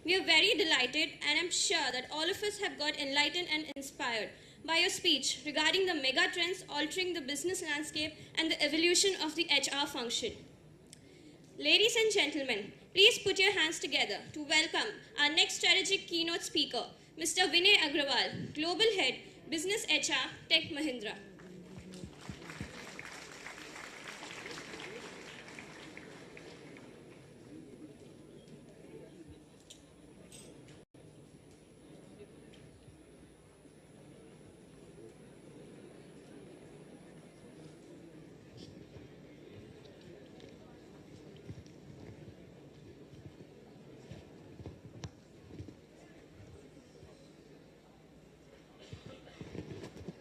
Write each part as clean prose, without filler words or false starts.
We are very delighted, and I'm sure that all of us have got enlightened and inspired by your speech regarding the mega trends altering the business landscape and the evolution of the HR function. Ladies and gentlemen, please put your hands together to welcome our next strategic keynote speaker, Mr. Vinay Agarwal, Global Head, Business HR, Tech Mahindra.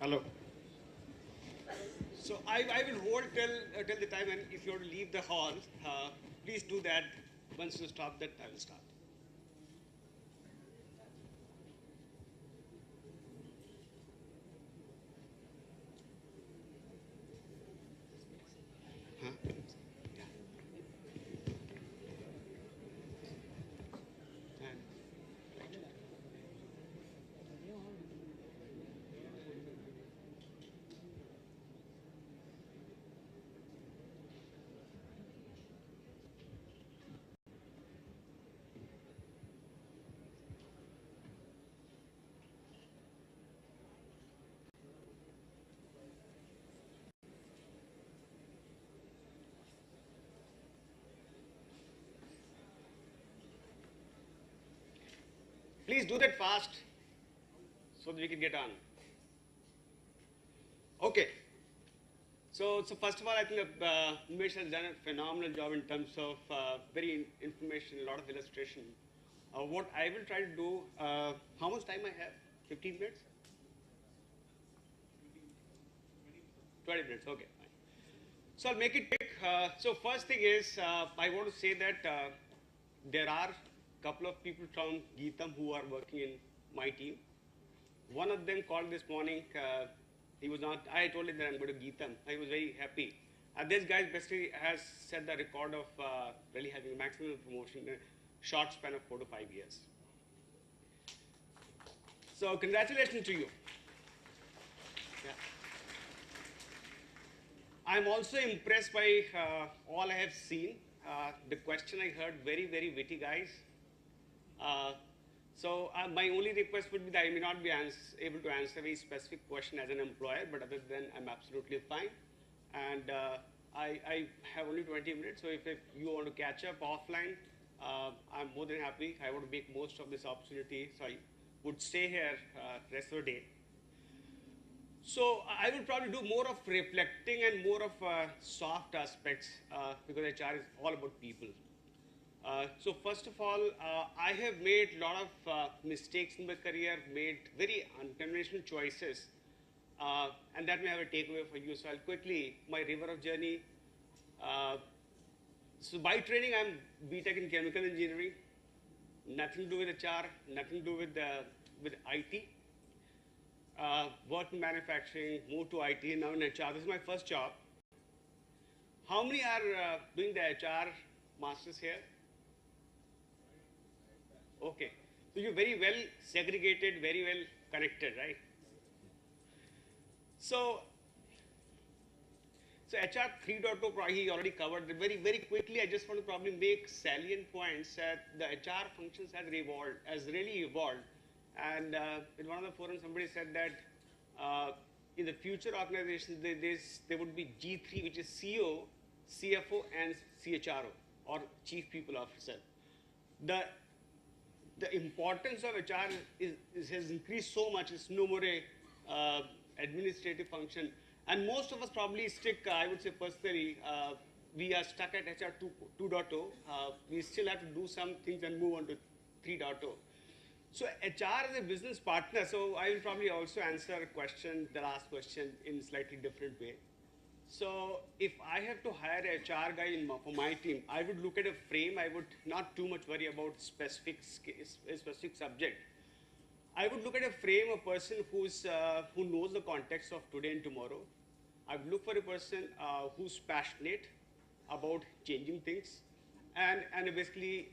Hello. So I will hold till the time, and if you want to leave the hall, please do that. Once you stop that, I will start. Huh? Yeah. And, right. Please do that fast so that we can get on. Okay. So first of all, I think Umesh has done a phenomenal job in terms of very information, a lot of illustration. What I will try to do, how much time I have? 15 minutes? 20 minutes, okay. Fine. So I'll make it quick. So first thing is, I want to say that there are a couple of people from GITAM who are working in my team. One of them called this morning. He was not, I told him that I'm going to GITAM. I was very happy. This guy basically has set the record of really having maximum promotion in a short span of 4 to 5 years. So congratulations to you. Yeah. I'm also impressed by all I have seen. The question I heard, very, very witty guys. So my only request would be that I may not be able to answer a very specific question as an employer, but other than I'm absolutely fine. And I have only 20 minutes, so if you want to catch up offline, I'm more than happy. I want to make most of this opportunity, so I would stay here rest of the day. So I will probably do more of reflecting and more of soft aspects because HR is all about people. So first of all, I have made a lot of mistakes in my career, made very unconventional choices, and that may have a takeaway for you. So I'll quickly, my river of journey. So by training, I'm BTech in chemical engineering, nothing to do with HR, nothing to do with IT. Worked in manufacturing, moved to IT, now in HR. This is my first job. How many are doing the HR masters here? Okay, so you're very well segregated, very well connected, right? So HR 3.0, he already covered it very, very quickly. I just want to probably make salient points that the HR functions has really evolved. And in one of the forums, somebody said that in the future organizations, there would be G3, which is CEO, CFO, and CHRO, or Chief People Officer. The importance of HR has increased so much. It's no more a administrative function. And most of us probably stick, I would say personally, we are stuck at HR 2.0. We still have to do some things and move on to 3.0. So HR is a business partner. So I will probably also answer a question, the last question, in a slightly different way. So if I have to hire a HR guy for my team, I would look at a frame. I would not too much worry about specific subject. I would look at a frame, a person who knows the context of today and tomorrow. I would look for a person who's passionate about changing things, and basically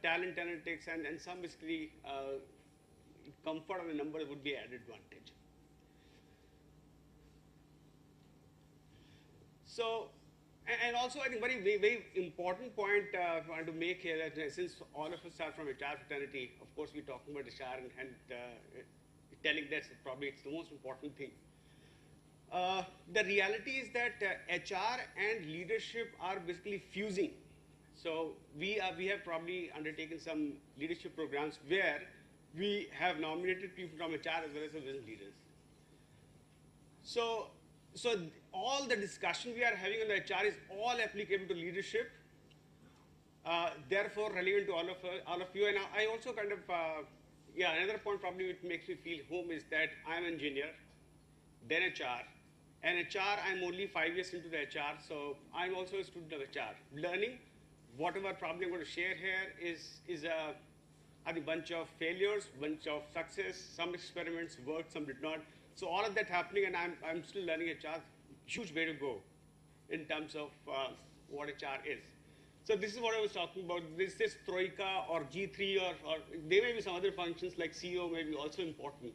talent analytics, and some basically comfort of the number would be added advantage. So, and also I think very important point I want to make here that since all of us are from HR fraternity, of course we're talking about HR and telling that probably it's the most important thing. The reality is that HR and leadership are basically fusing. So we have probably undertaken some leadership programs where we have nominated people from HR as well as the business leaders. So all the discussion we are having on the HR is all applicable to leadership, therefore relevant to all of you. And I also kind of, another point probably which makes me feel home is that I'm an engineer, then HR. And HR, I'm only 5 years into the HR, so I'm also a student of HR. Learning, whatever probably I'm going to share here is a bunch of failures, bunch of success, some experiments worked, some did not. So all of that happening, and I'm still learning HR. Huge way to go in terms of what HR is. So this is what I was talking about. This is Troika or G3 or there may be some other functions like CEO may be also important.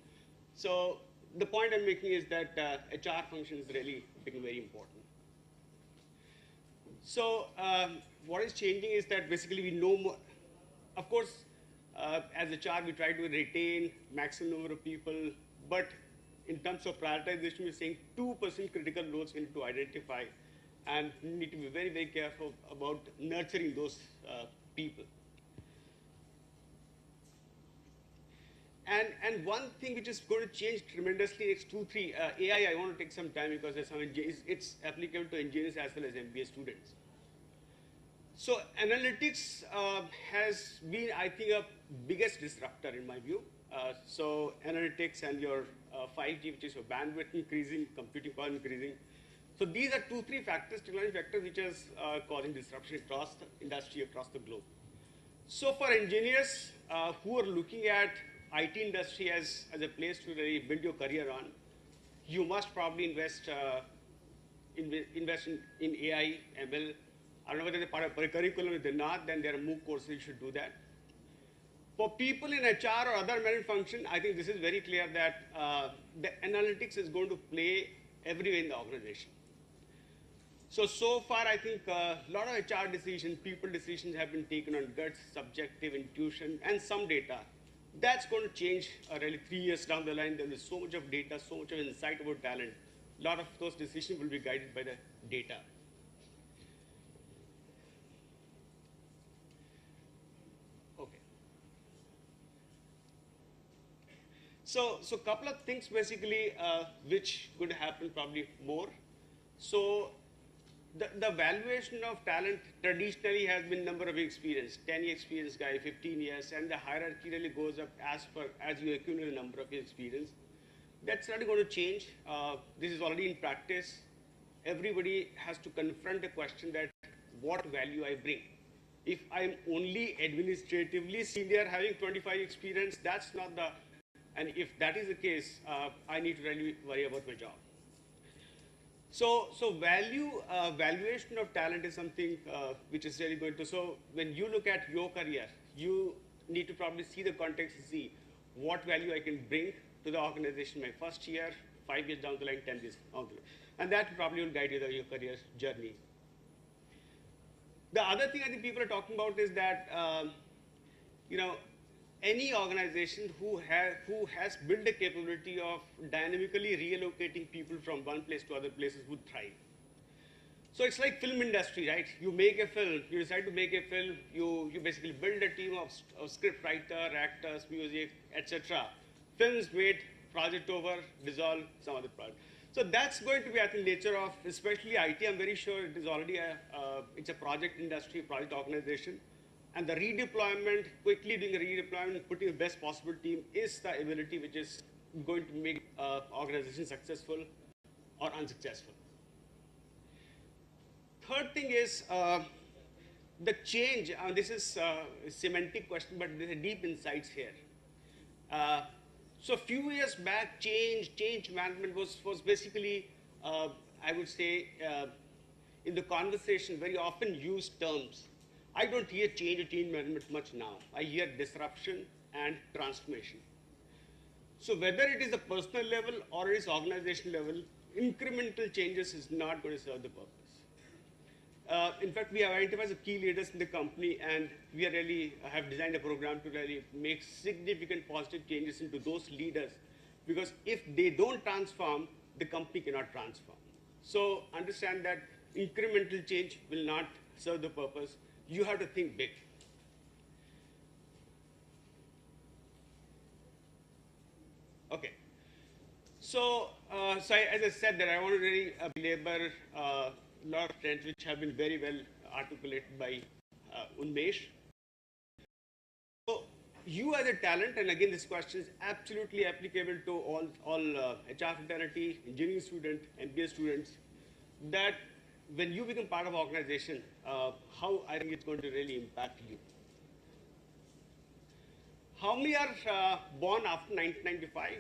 So the point I'm making is that HR function is really becoming very important. So what is changing is that basically we know more. Of course, as HR, we try to retain maximum number of people, but in terms of prioritization, we're saying 2% critical roles we need to identify, and we need to be very, very careful about nurturing those people. And one thing which is going to change tremendously next 2-3 AI. I want to take some time because there's it's applicable to engineers as well as MBA students. So analytics has been, I think, a biggest disruptor in my view. So analytics and your 5G, which is your bandwidth increasing, computing power increasing. So these are 2-3 factors, technology factors, which is causing disruption across the industry, across the globe. So for engineers who are looking at IT industry as a place to really build your career on, you must probably invest in AI, ML. I don't know whether they're part of a curriculum. If they're not, then there are MOOC courses you should do that. For people in HR or other management function, I think this is very clear that the analytics is going to play everywhere in the organization. So far, I think a lot of HR decisions, people decisions have been taken on guts, subjective, intuition, and some data. That's going to change really 3 years down the line. There is so much of data, so much of insight about talent. A lot of those decisions will be guided by the data. Okay. So a couple of things basically which could happen probably more. So the valuation of talent traditionally has been number of experience, 10-year experience guy, 15 years, and the hierarchy really goes up as you accumulate a number of experience. That's not going to change. This is already in practice. Everybody has to confront the question that what value I bring. If I'm only administratively senior having 25 experience, that's not the, and if that is the case, I need to really worry about my job. So valuation of talent is something which is really going to, so when you look at your career, you need to probably see the context and see what value I can bring to the organization my first year, 5 years down the line, 10 years down the line. And that probably will guide you through your career journey. The other thing I think people are talking about is that, any organization who has built the capability of dynamically relocating people from one place to other places would thrive. So it's like film industry, right? You make a film, you decide to make a film, you basically build a team of script writer, actors, music, etc. Films made, project over, dissolve, some other project. So that's going to be, I think, nature of, especially IT. I'm very sure it is already it's a project industry, project organization. And the redeployment, quickly doing a redeployment, putting the best possible team is the ability which is going to make organization successful or unsuccessful. Third thing is the change. This is a semantic question, but there's a deep insights here. So a few years back, change management was basically, I would say, in the conversation, very often used terms. I don't hear change or change management much now. I hear disruption and transformation. So whether it is a personal level or it is organization level, incremental changes is not going to serve the purpose. In fact, we have identified as key leaders in the company, and we are really have designed a program to really make significant positive changes into those leaders, because if they don't transform, the company cannot transform. So understand that incremental change will not serve the purpose. You have to think big. Okay. So, as I said, that I want to really belabor a lot of trends which have been very well articulated by Unmesh. So, you as a talent, and again, this question is absolutely applicable to all HR fraternity, engineering student, MBA students, that when you become part of an organization, how I think it's going to really impact you. How many are born after 1995?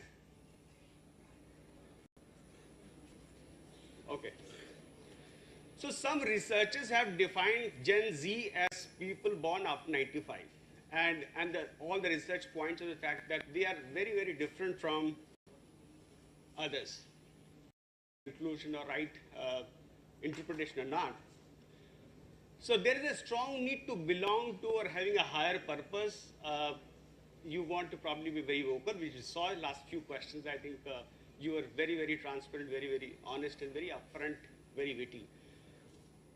Okay. So some researchers have defined Gen Z as people born after 95. And all the research points to the fact that they are very, very different from others. Conclusion or right interpretation or not. So there is a strong need to belong to or having a higher purpose. You want to probably be very vocal, which we saw in the last few questions. I think you were very, very transparent, very, very honest, and very upfront, very witty.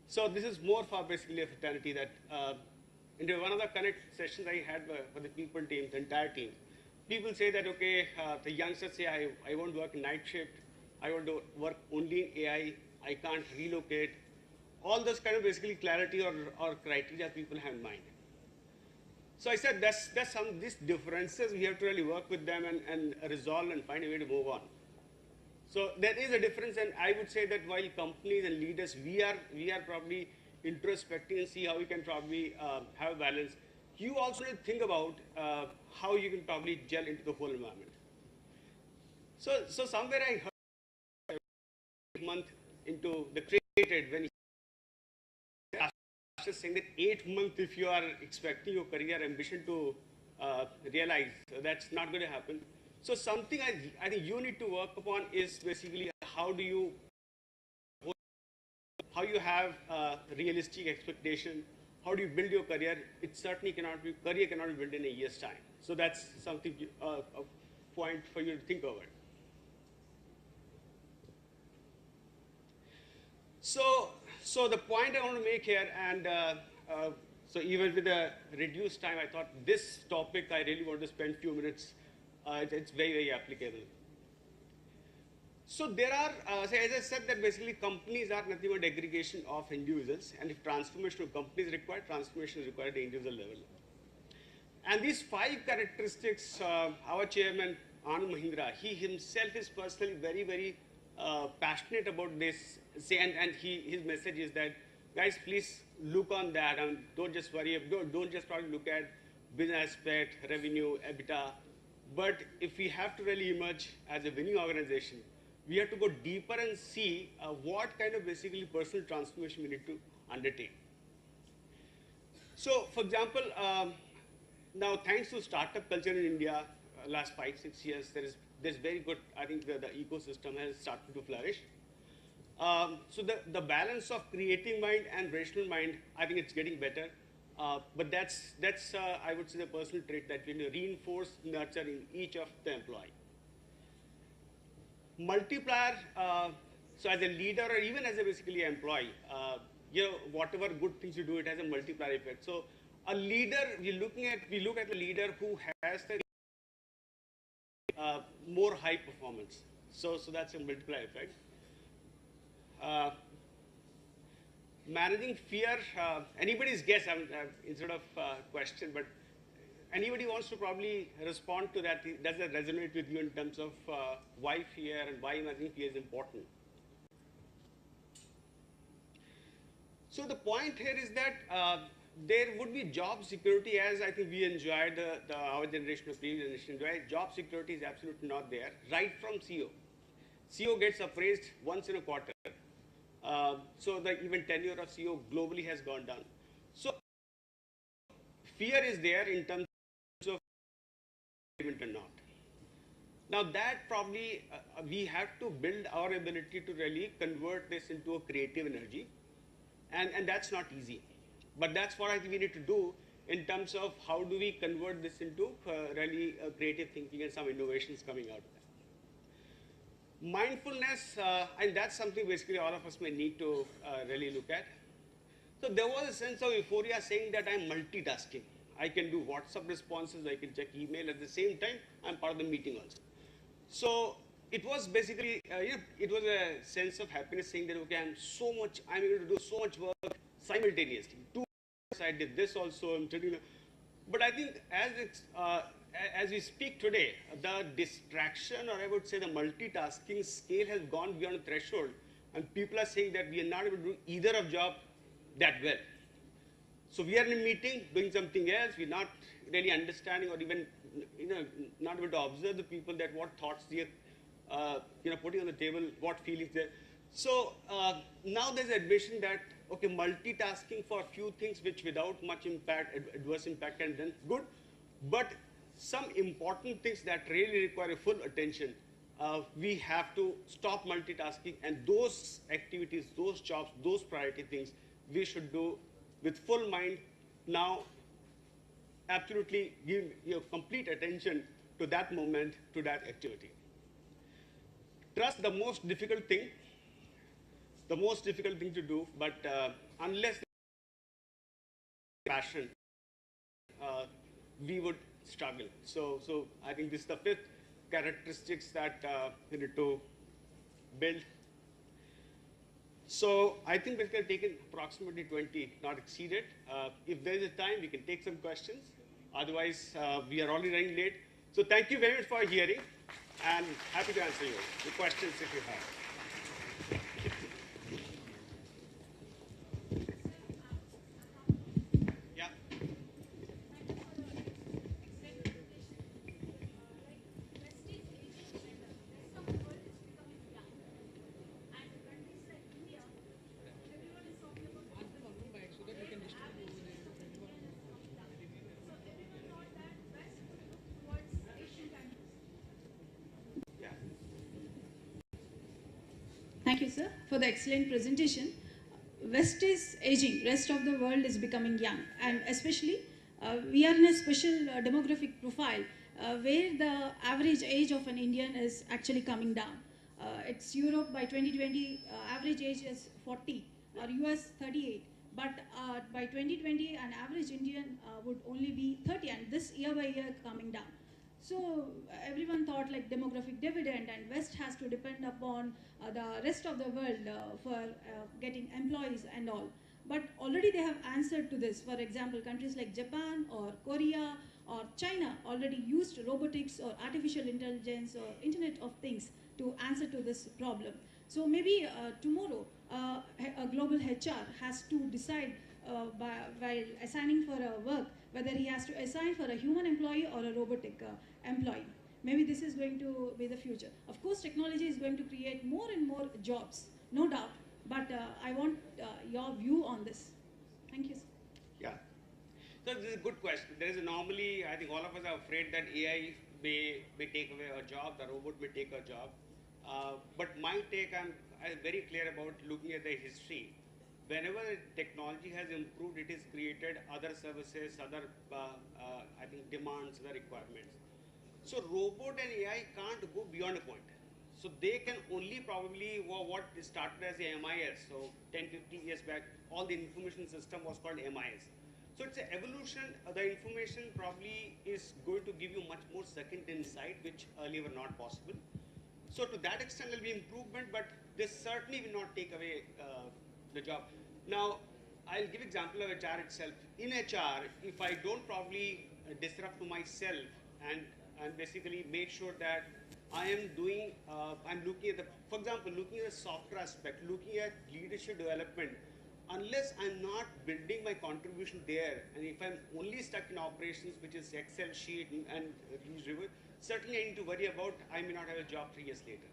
So this is more for basically a fraternity that in one of the connect sessions I had for the people team, the entire team, people say that, okay, the youngsters say, I won't work in night shift, I want to work only in AI, I can't relocate. All those kind of basically clarity or criteria people have in mind. So I said that's some these differences we have to really work with them and resolve and find a way to move on. So there is a difference, and I would say that while companies and leaders, we are probably introspecting and see how we can probably have balance. You also need to think about how you can probably gel into the whole environment. So somewhere I heard a month into the created when just saying that 8 months if you are expecting your career ambition to realize, that's not going to happen. So something I think you need to work upon is basically how you have realistic expectation, how do you build your career. It certainly cannot be built in a year's time. So that's something a point for you to think over. So the point I want to make here, and so even with a reduced time, I thought this topic I really want to spend a few minutes. It's very, very applicable. So there are, as I said, that basically companies are nothing but aggregation of individuals, and if transformation of companies is required, transformation is required at the individual level. And these 5 characteristics, our chairman, Mahindra, he himself is personally very, very passionate about this. And his message is that, guys, please look on that and don't just worry, don't just try to look at business aspect, revenue, EBITDA. But if we have to really emerge as a winning organization, we have to go deeper and see what kind of basically personal transformation we need to undertake. So, for example, now thanks to startup culture in India, last 5-6 years, there's very good, I think the ecosystem has started to flourish. So the balance of creative mind and rational mind, I think it's getting better. But that's I would say the personal trait that we need to reinforce, nurture in each of the employee. Multiplier, so as a leader or even as a basically employee, whatever good things you do, it has a multiplier effect. So a leader, we look at a leader who has the more high performance. So that's a multiplier effect. Managing fear, anybody's guess, instead of question, but anybody wants to probably respond to that. Does that resonate with you in terms of why fear and why managing fear is important? So the point here is that there would be job security, as I think we enjoyed, our generation of previous generation enjoyed. Job security is absolutely not there, right from CEO. CEO gets appraised once in a quarter. So the even tenure of CEO globally has gone down. So fear is there in terms of or not. Now that probably we have to build our ability to really convert this into a creative energy, and that's not easy. But that's what I think we need to do in terms of how do we convert this into really creative thinking and some innovations coming out of that. Mindfulness, and that's something basically all of us may need to really look at. So there was a sense of euphoria saying that I'm multitasking. I can do WhatsApp responses, I can check email at the same time, I'm part of the meeting also. So it was basically, it was a sense of happiness saying that, okay, I'm able to do so much work simultaneously. I did this also, I'm telling you. But I think as we speak today, the distraction, or I would say the multitasking scale has gone beyond a threshold, and people are saying that we are not able to do either of job that well. So we are in a meeting doing something else, we're not really understanding or even not able to observe the people, that what thoughts they are putting on the table, what feelings there. So now there's admission that, okay, multitasking for a few things which without much impact, adverse impact, and then good, but some important things that really require full attention, we have to stop multitasking, and those activities, those jobs, those priority things, we should do with full mind now. Absolutely give your complete attention to that moment, to that activity. Trust, the most difficult thing to do, but unless passion, we would struggle. So I think this is the fifth characteristics that we need to build. So I think we've taken approximately 20, not exceeded. If there is a time, we can take some questions. Otherwise, we are already running late. So thank you very much for hearing, and happy to answer your questions if you have. Thank you, sir, for the excellent presentation. West is aging, rest of the world is becoming young, and especially we are in a special demographic profile where the average age of an Indian is actually coming down. It's Europe by 2020, average age is 40, or US 38, but by 2020 an average Indian would only be 30, and this year by year coming down. So everyone thought like demographic dividend, and West has to depend upon the rest of the world for getting employees and all. But already they have answered to this. For example, countries like Japan or Korea or China already used robotics or artificial intelligence or Internet of Things to answer to this problem. So maybe tomorrow a global HR has to decide while assigning for a work whether he has to assign for a human employee or a robotic employee. Maybe this is going to be the future. Of course, technology is going to create more and more jobs, no doubt, but I want your view on this. Thank you, sir. Yeah. So this is a good question. There is normally, I think all of us are afraid that AI may take away our job, the robot may take our job. But my take, I'm very clear about looking at the history. Whenever technology has improved, it has created other services, other I think demands, other requirements. So robot and AI can't go beyond a point. So they can only probably, what started as a MIS, so 10, 15 years back, all the information system was called MIS. So it's an evolution. The information probably is going to give you much more second insight, which earlier were not possible. So to that extent, there will be improvement, but this certainly will not take away the job. Now, I'll give example of HR itself. In HR, if I don't probably disrupt to myself and basically make sure that I am doing, I'm looking at the, for example, looking at the software aspect, looking at leadership development, unless I'm not building my contribution there, and if I'm only stuck in operations, which is Excel sheet and review, certainly I need to worry about I may not have a job 3 years later.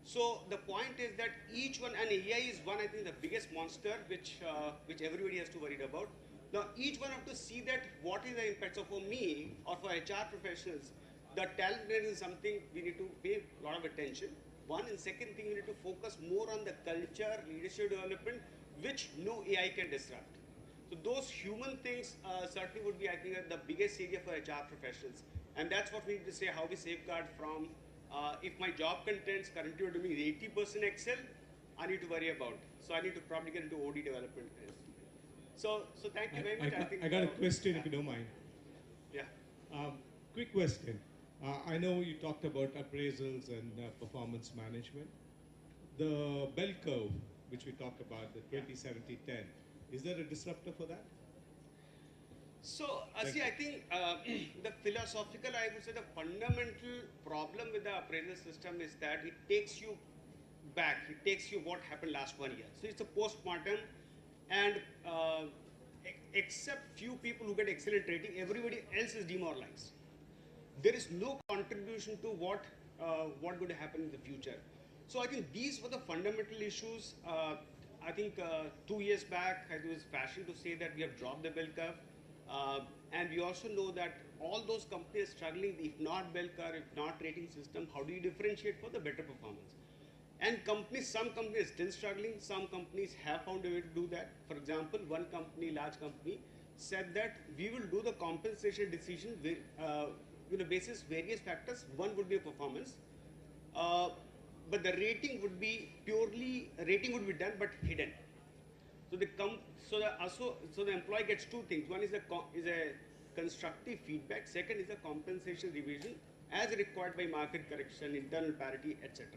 So the point is that each one, and AI is one, I think, the biggest monster which everybody has to worry about. Now, each one have to see that what is the impact. So for me or for HR professionals, the talent is something we need to pay a lot of attention. One, and second thing, we need to focus more on the culture, leadership development, which no AI can disrupt. So those human things certainly would be, I think, the biggest area for HR professionals. And that's what we need to say, how we safeguard from, if my job contents currently are doing 80% Excel, I need to worry about. So I need to probably get into OD development. So thank you very much. I got a question, if you don't mind. Yeah. Quick question. I know you talked about appraisals and performance management. The bell curve, which we talked about, the 20-70-10, is there a disruptor for that? So, I think the philosophical, I would say the fundamental problem with the appraisal system is that it takes you back. It takes you what happened last 1 year. So it's a post-mortem, and except few people who get excellent rating, everybody else is demoralized. There is no contribution to what going to happen in the future. So I think these were the fundamental issues. I think 2 years back, it was fashion to say that we have dropped the bell curve. And we also know that all those companies struggling, if not bell curve, if not rating system, how do you differentiate for the better performance? And some companies are still struggling. Some companies have found a way to do that. For example, one company, large company, said that we will do the compensation decision basis various factors. One would be performance, but the rating would be done but hidden. So the employee gets two things. One is a constructive feedback. Second is a compensation revision as required by market correction, internal parity, etc.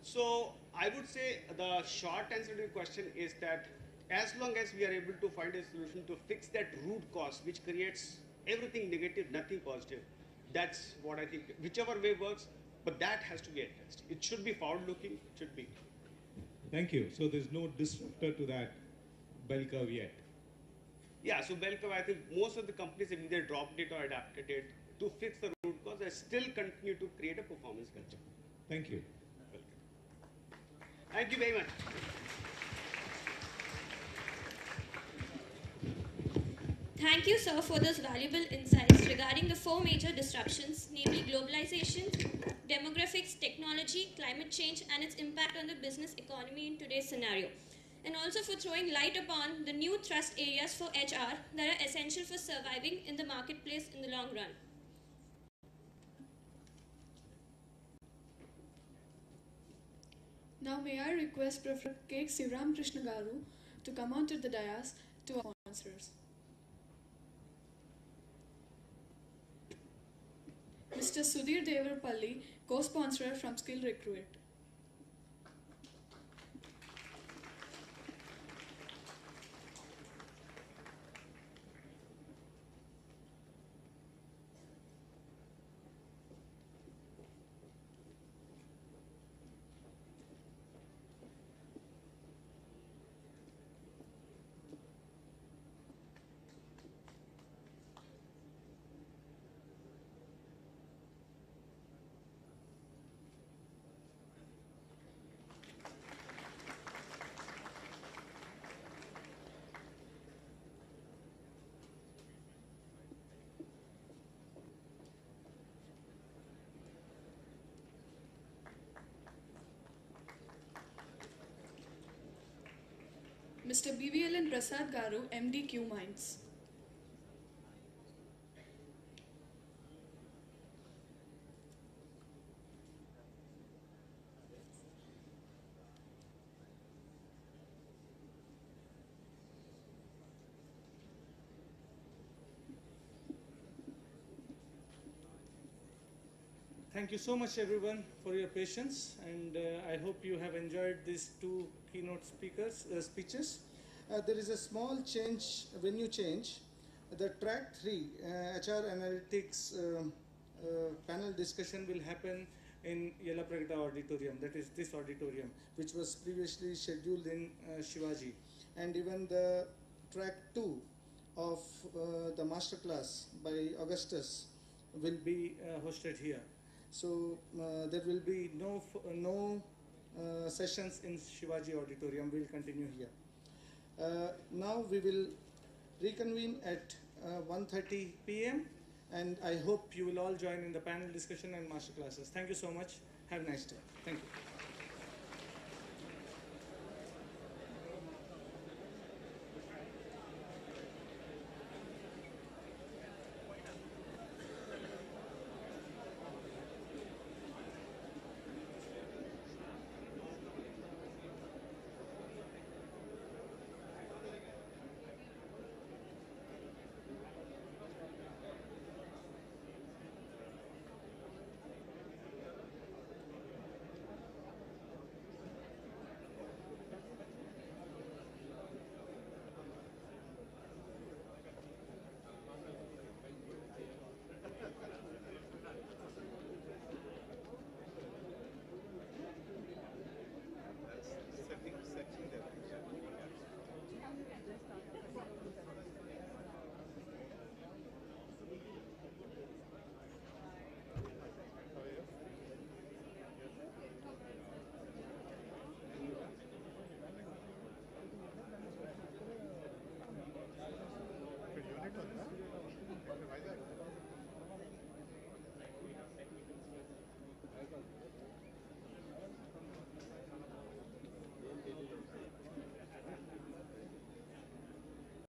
So I would say the short answer to your question is that as long as we are able to find a solution to fix that root cause, which creates everything negative, nothing positive, that's what I think. Whichever way works, but that has to be addressed. It should be forward-looking. It should be. Thank you. So there's no disruptor to that bell curve yet? Yeah, so bell curve, I think most of the companies have either dropped it or adapted it to fix the root cause. They still continue to create a performance culture. Thank you. Welcome. Thank you very much. Thank you, sir, for those valuable insights regarding the four major disruptions, namely globalization, demographics, technology, climate change, and its impact on the business economy in today's scenario. And also for throwing light upon the new thrust areas for HR that are essential for surviving in the marketplace in the long run. Now may I request Professor K. Sivaram Krishna Garu to come onto the dais to our sponsors. Mr. Sudhir Devarapalli, co-sponsor from Skill Recruit. Mr. BVLN Prasad Garu, MD Q Minds. Thank you so much, everyone, for your patience, and I hope you have enjoyed these two keynote speeches. There is a small change, venue change. The track 3, HR Analytics panel discussion will happen in Yelapragada Auditorium, that is this auditorium, which was previously scheduled in Shivaji. And even the track 2 of the masterclass by Augustus will be hosted here. So there will be no sessions in Shivaji Auditorium. We'll continue here. Now we will reconvene at 1:30 p.m. and I hope you will all join in the panel discussion and master classes. Thank you so much. Have a nice day. Thank you.